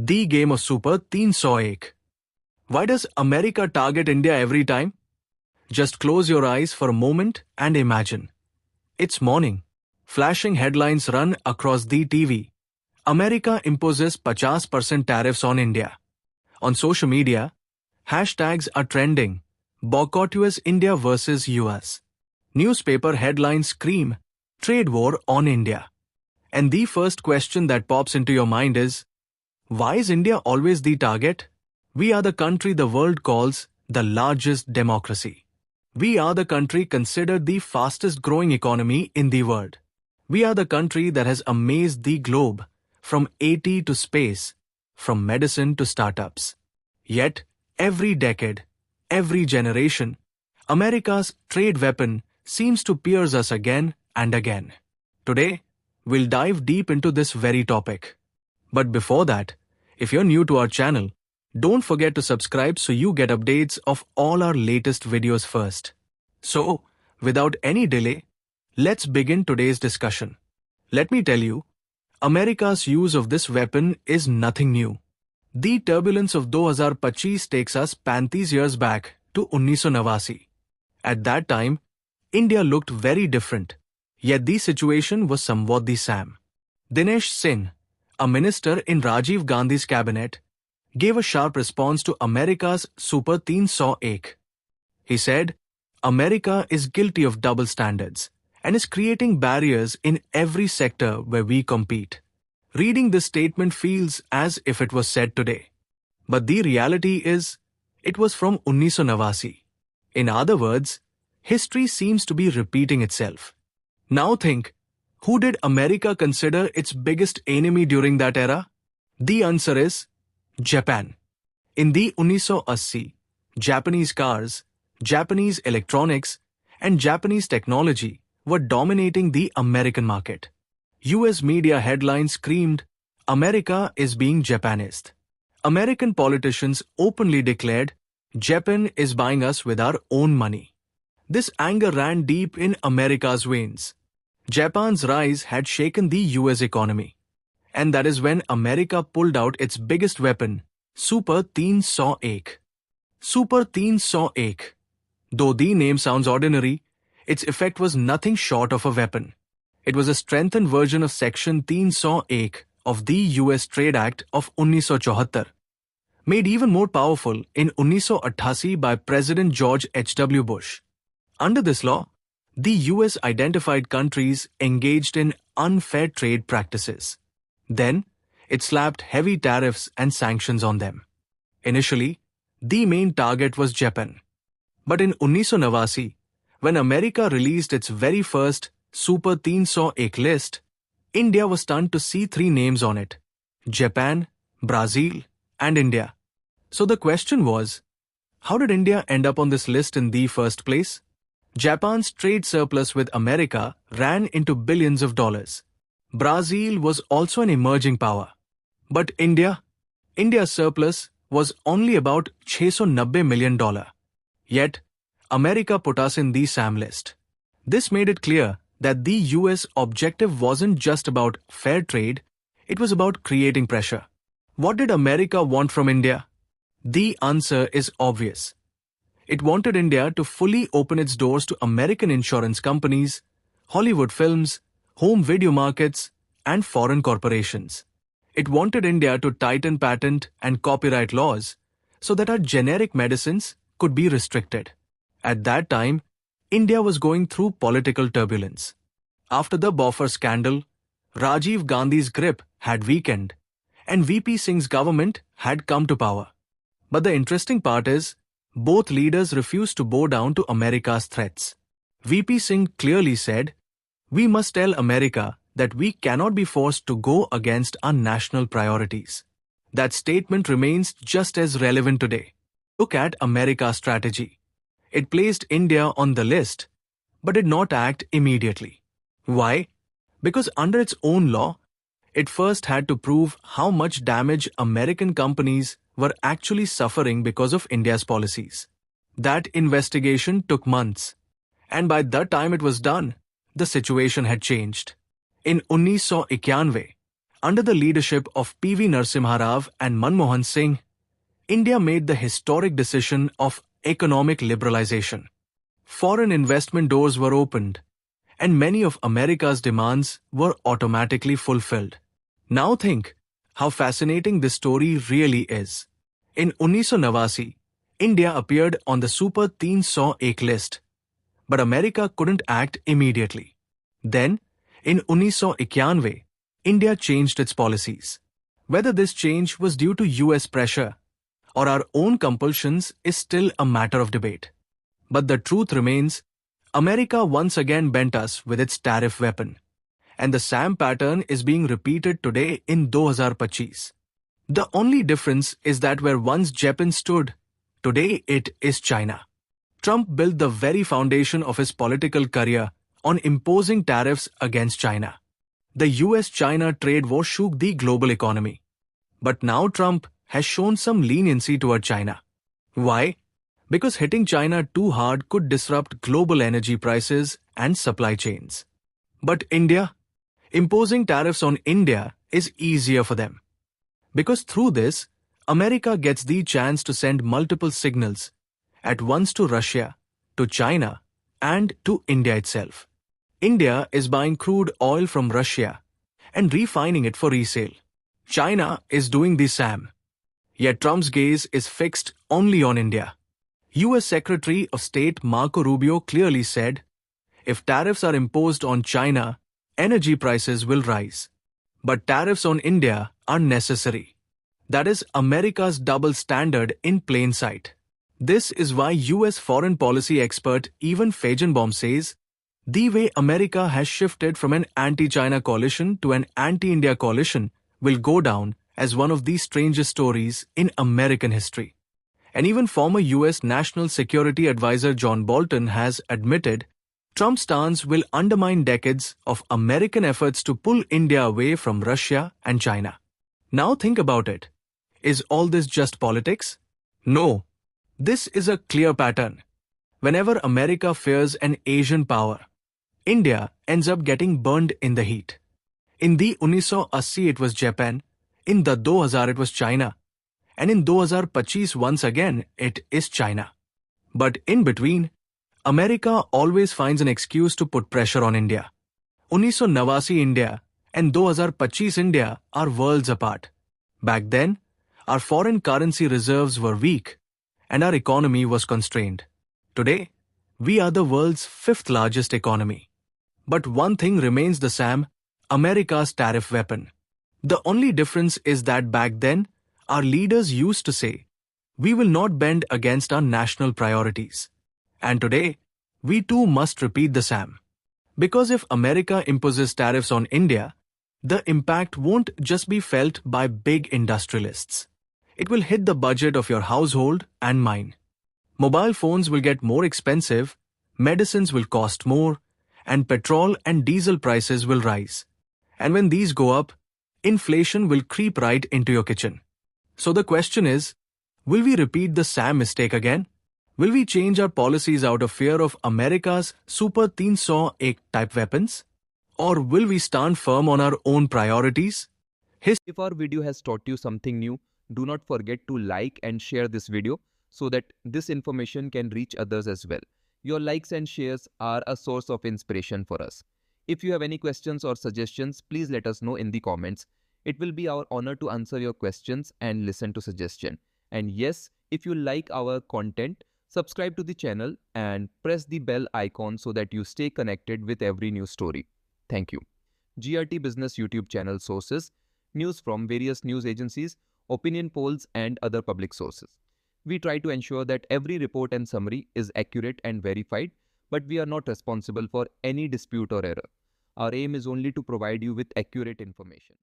The game of Super 301. Why does America target India every time? Just close your eyes for a moment and imagine. It's morning. Flashing headlines run across the TV. America imposes 50% tariffs on India. On social media, hashtags are trending. Boycott US India versus US. Newspaper headlines scream, trade war on India. And the first question that pops into your mind is, why is India always the target? We are the country the world calls the largest democracy. We are the country considered the fastest growing economy in the world. We are the country that has amazed the globe, from AT to space, from medicine to startups. Yet, every decade, every generation, America's trade weapon seems to pierce us again and again. Today, we'll dive deep into this very topic. But before that, if you're new to our channel, don't forget to subscribe so you get updates of all our latest videos first. So, without any delay, let's begin today's discussion. Let me tell you, America's use of this weapon is nothing new. The turbulence of 2025 takes us 35 years back to 1989. At that time, India looked very different, yet the situation was somewhat the same. Dinesh Singh, a minister in Rajiv Gandhi's cabinet, gave a sharp response to America's Super 301. He said, America is guilty of double standards and is creating barriers in every sector where we compete. Reading this statement feels as if it was said today. But the reality is, it was from 1989. In other words, history seems to be repeating itself. Now think, who did America consider its biggest enemy during that era? The answer is Japan. In the 1980s, Japanese cars, Japanese electronics, and Japanese technology were dominating the American market. US media headlines screamed, America is being Japanized. American politicians openly declared, Japan is buying us with our own money. This anger ran deep in America's veins. Japan's rise had shaken the US economy. And that is when America pulled out its biggest weapon, Super 301. Super 301. Though the name sounds ordinary, its effect was nothing short of a weapon. It was a strengthened version of Section 301 of the US Trade Act of 1974, made even more powerful in 1988 by President George H.W. Bush. Under this law, the US identified countries engaged in unfair trade practices. Then, it slapped heavy tariffs and sanctions on them. Initially, the main target was Japan. But in 1989, when America released its very first Super 301 list, India was stunned to see three names on it: Japan, Brazil, and India. So the question was, how did India end up on this list in the first place? Japan's trade surplus with America ran into billions of dollars. Brazil was also an emerging power. But India's surplus was only about $690 million. Yet, America put us in the same list. This made it clear that the US objective wasn't just about fair trade, it was about creating pressure. What did America want from India? The answer is obvious. It wanted India to fully open its doors to American insurance companies, Hollywood films, home video markets, and foreign corporations. It wanted India to tighten patent and copyright laws so that our generic medicines could be restricted. At that time, India was going through political turbulence. After the Bofors scandal, Rajiv Gandhi's grip had weakened, and VP Singh's government had come to power. But the interesting part is, both leaders refused to bow down to America's threats. VP Singh clearly said, we must tell America that we cannot be forced to go against our national priorities. That statement remains just as relevant today. Look at America's strategy. It placed India on the list, but did not act immediately. Why? Because under its own law, it first had to prove how much damage American companies were actually suffering because of India's policies. That investigation took months, and by the time it was done, the situation had changed. In 1991, Under the leadership of P.V. Narasimha Rao and Manmohan Singh, India made the historic decision of economic liberalization. Foreign investment doors were opened, and many of America's demands were automatically fulfilled. Now think how fascinating this story really is. In 1989, India appeared on the Super 301 list, but America couldn't act immediately. Then, in 1991, India changed its policies. Whether this change was due to US pressure or our own compulsions is still a matter of debate. But the truth remains, America once again bent us with its tariff weapon. And the same pattern is being repeated today in 2025. The only difference is that where once Japan stood, today it is China. Trump built the very foundation of his political career on imposing tariffs against China. The US-China trade war shook the global economy. But now Trump has shown some leniency toward China. Why? Because hitting China too hard could disrupt global energy prices and supply chains. But India? Imposing tariffs on India is easier for them. Because through this, America gets the chance to send multiple signals at once to Russia, to China, and to India itself. India is buying crude oil from Russia and refining it for resale. China is doing the same. Yet Trump's gaze is fixed only on India. US Secretary of State Marco Rubio clearly said, if tariffs are imposed on China, energy prices will rise. But tariffs on India are necessary. That is America's double standard in plain sight. This is why US foreign policy expert Evan Feigenbaum says, the way America has shifted from an anti-China coalition to an anti-India coalition will go down as one of the strangest stories in American history. And even former US National Security Advisor John Bolton has admitted Trump's stance will undermine decades of American efforts to pull India away from Russia and China. Now think about it. Is all this just politics? No. This is a clear pattern. Whenever America fears an Asian power, India ends up getting burned in the heat. In the 1980 it was Japan, in the 2000 it was China, and in 2025 once again it is China. But in between, America always finds an excuse to put pressure on India. 1989 India and 2025 India are worlds apart. Back then, our foreign currency reserves were weak and our economy was constrained. Today, we are the world's fifth largest economy. But one thing remains the same, America's tariff weapon. The only difference is that back then, our leaders used to say, we will not bend against our national priorities. And today, we too must repeat the same. Because if America imposes tariffs on India, the impact won't just be felt by big industrialists. It will hit the budget of your household and mine. Mobile phones will get more expensive, medicines will cost more, and petrol and diesel prices will rise. And when these go up, inflation will creep right into your kitchen. So the question is, will we repeat the same mistake again? Will we change our policies out of fear of America's Super 301 type weapons? Or will we stand firm on our own priorities? If our video has taught you something new, do not forget to like and share this video so that this information can reach others as well. Your likes and shares are a source of inspiration for us. If you have any questions or suggestions, please let us know in the comments. It will be our honor to answer your questions and listen to suggestions. And yes, if you like our content, subscribe to the channel and press the bell icon so that you stay connected with every new story. Thank you. GRT Business YouTube channel sources, news from various news agencies, opinion polls and other public sources. We try to ensure that every report and summary is accurate and verified, but we are not responsible for any dispute or error. Our aim is only to provide you with accurate information.